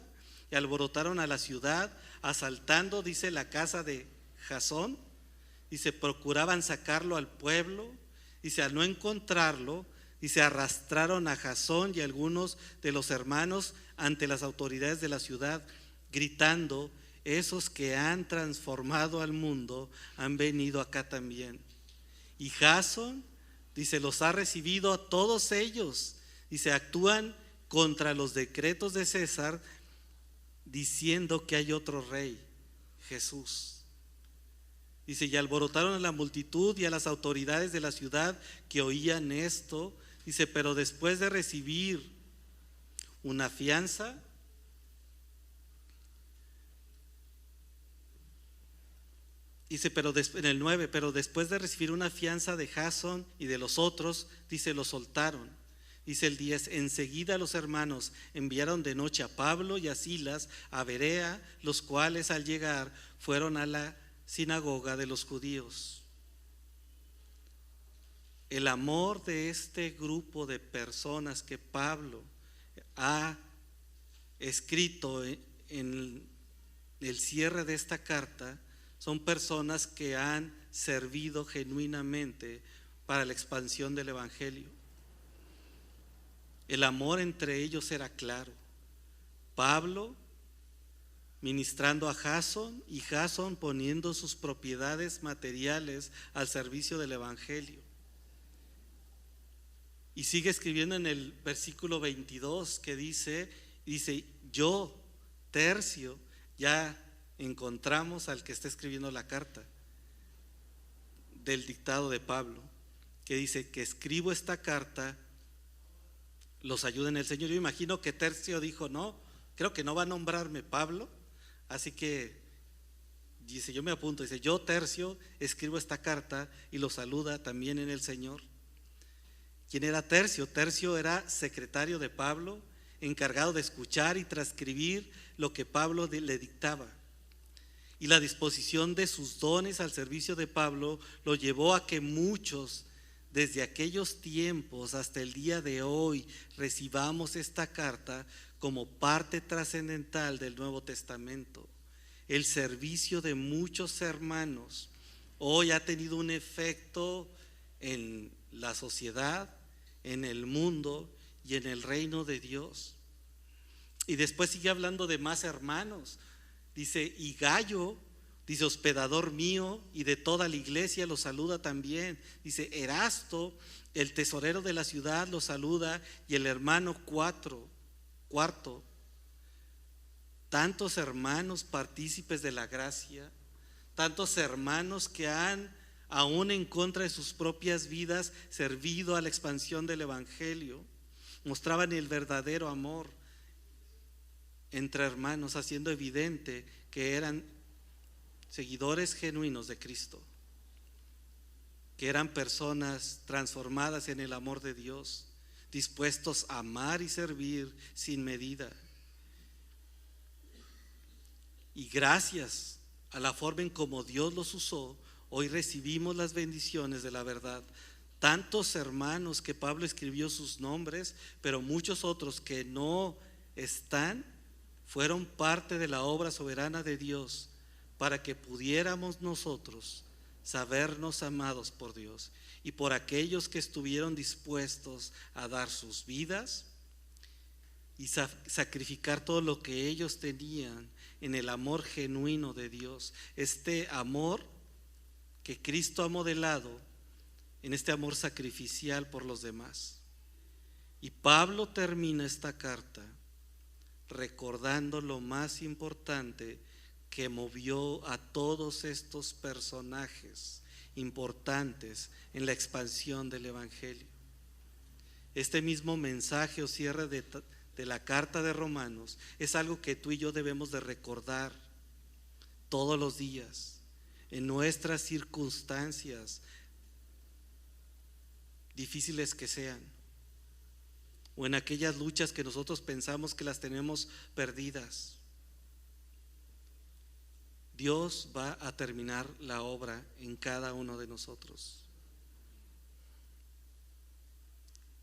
Speaker 1: y alborotaron a la ciudad, asaltando, dice, la casa de Jasón, dice, procuraban sacarlo al pueblo, dice, al no encontrarlo, dice, arrastraron a Jasón y algunos de los hermanos ante las autoridades de la ciudad, gritando, esos que han transformado al mundo han venido acá también. Y Jasón, dice, los ha recibido a todos ellos, dice, actúan contra los decretos de César, diciendo que hay otro rey, Jesús. Dice, y alborotaron a la multitud y a las autoridades de la ciudad que oían esto. Dice, pero después de recibir una fianza, dice, en el 9, pero después de recibir una fianza de Jasón y de los otros, dice, lo soltaron. Dice el 10, enseguida los hermanos enviaron de noche a Pablo y a Silas a Berea, los cuales al llegar fueron a la sinagoga de los judíos. El amor de este grupo de personas que Pablo ha escrito en el cierre de esta carta son personas que han servido genuinamente para la expansión del evangelio. El amor entre ellos era claro. Pablo ministrando a Jasón y Jasón poniendo sus propiedades materiales al servicio del evangelio. Y sigue escribiendo en el versículo 22 que dice, yo, Tercio, ya encontramos al que está escribiendo la carta del dictado de Pablo, que dice que escribo esta carta, los ayuda en el Señor. Yo imagino que Tercio dijo, no, creo que no va a nombrarme Pablo, así que dice, yo me apunto, dice, yo Tercio escribo esta carta y los saluda también en el Señor. ¿Quién era Tercio? Tercio era secretario de Pablo, encargado de escuchar y transcribir lo que Pablo le dictaba. Y la disposición de sus dones al servicio de Pablo lo llevó a que muchos, desde aquellos tiempos hasta el día de hoy, recibamos esta carta como parte trascendental del Nuevo Testamento. El servicio de muchos hermanos hoy ha tenido un efecto en la sociedad, en el mundo y en el reino de Dios. Y después sigue hablando de más hermanos. Dice, y Gallo, dice, hospedador mío y de toda la iglesia lo saluda también. Dice, Erasto, el tesorero de la ciudad, lo saluda, y el hermano Cuarto. Tantos hermanos partícipes de la gracia, tantos hermanos que han, aún en contra de sus propias vidas, servido a la expansión del evangelio, mostraban el verdadero amor entre hermanos, haciendo evidente que eran seguidores genuinos de Cristo, que eran personas transformadas en el amor de Dios, dispuestos a amar y servir sin medida. Y gracias a la forma en como Dios los usó, hoy recibimos las bendiciones de la verdad. Tantos hermanos que Pablo escribió sus nombres, pero muchos otros que no están, fueron parte de la obra soberana de Dios para que pudiéramos nosotros sabernos amados por Dios y por aquellos que estuvieron dispuestos a dar sus vidas y sacrificar todo lo que ellos tenían en el amor genuino de Dios. Este amor que Cristo ha modelado en este amor sacrificial por los demás. Y Pablo termina esta carta recordando lo más importante que movió a todos estos personajes importantes en la expansión del evangelio. Este mismo mensaje o cierre de la carta de Romanos es algo que tú y yo debemos de recordar todos los días, en nuestras circunstancias, difíciles que sean, o en aquellas luchas que nosotros pensamos que las tenemos perdidas. Dios va a terminar la obra en cada uno de nosotros.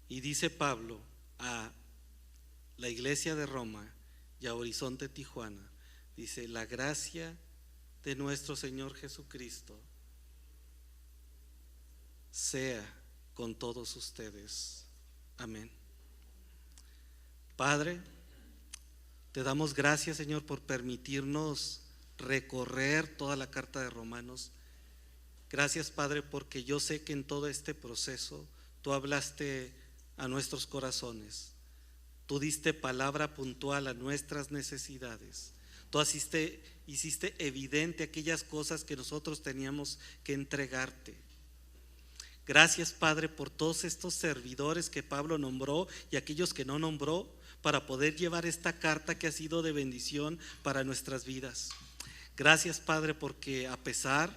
Speaker 1: Y dice Pablo a la iglesia de Roma y a Horizonte Tijuana, dice: la gracia de nuestro Señor Jesucristo sea con todos ustedes. Amén. Padre, te damos gracias, Señor, por permitirnos recorrer toda la carta de Romanos. Gracias, Padre, porque yo sé que en todo este proceso tú hablaste a nuestros corazones. Tú diste palabra puntual a nuestras necesidades. Tú hiciste evidente aquellas cosas que nosotros teníamos que entregarte. Gracias, Padre, por todos estos servidores que Pablo nombró y aquellos que no nombró, para poder llevar esta carta que ha sido de bendición para nuestras vidas. Gracias, Padre, porque a pesar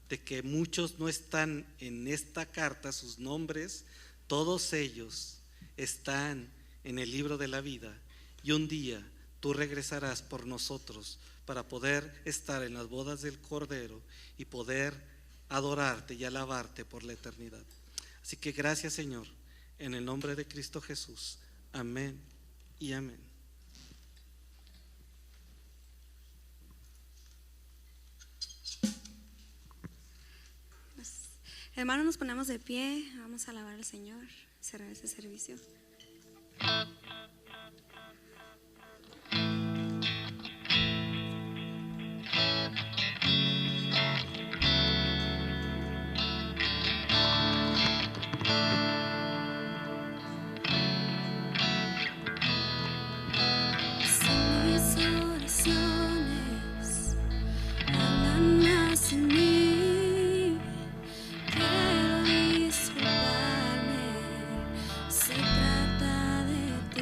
Speaker 1: de que muchos no están en esta carta, sus nombres, todos ellos están en el libro de la vida, y un día tú regresarás por nosotros para poder estar en las bodas del Cordero y poder adorarte y alabarte por la eternidad. Así que gracias, Señor, en el nombre de Cristo Jesús. Amén y amén.
Speaker 2: Hermanos, nos ponemos de pie, vamos a alabar al Señor, cerrar este servicio.
Speaker 3: Quiero disculparme, se trata de ti.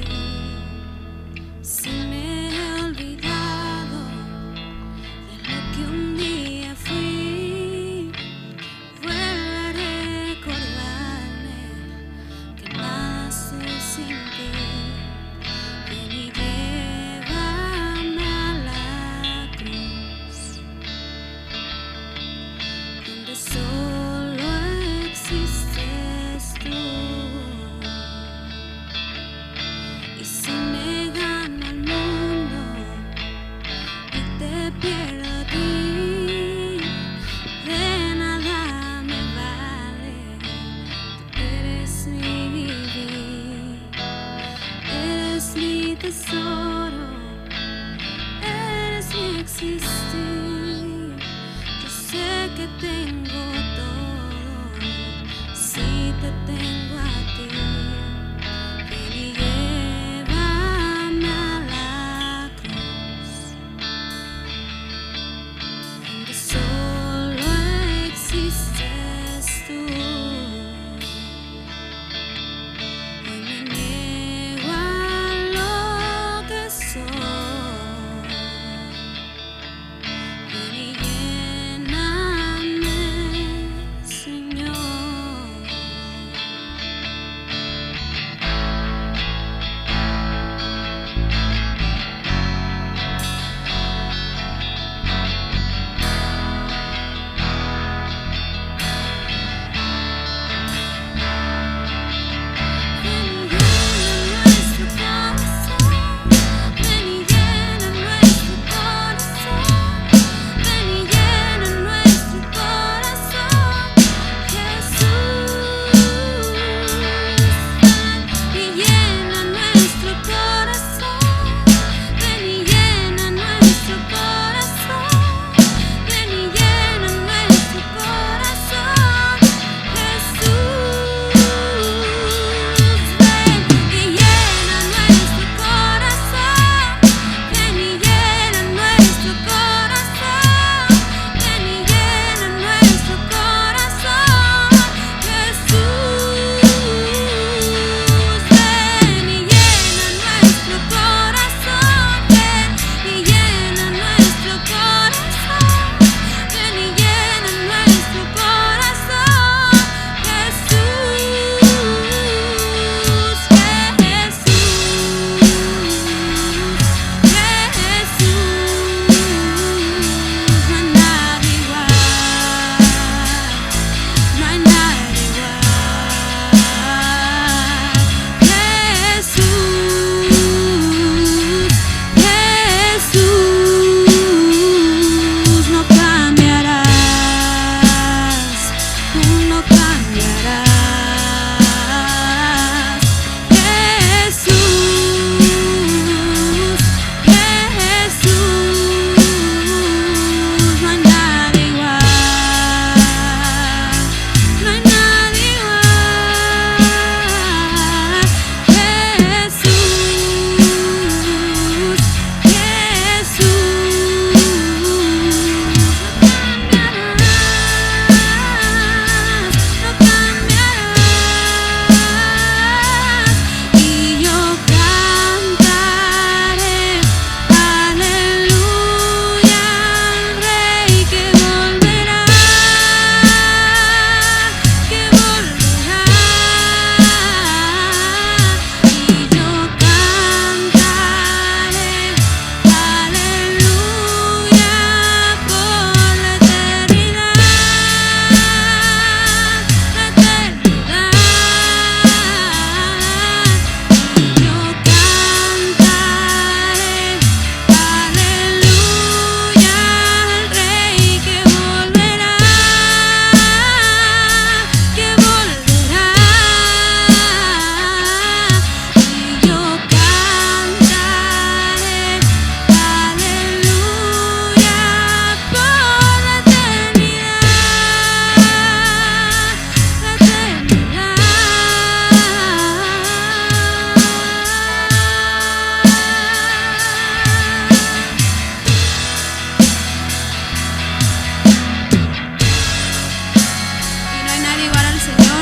Speaker 2: Señor.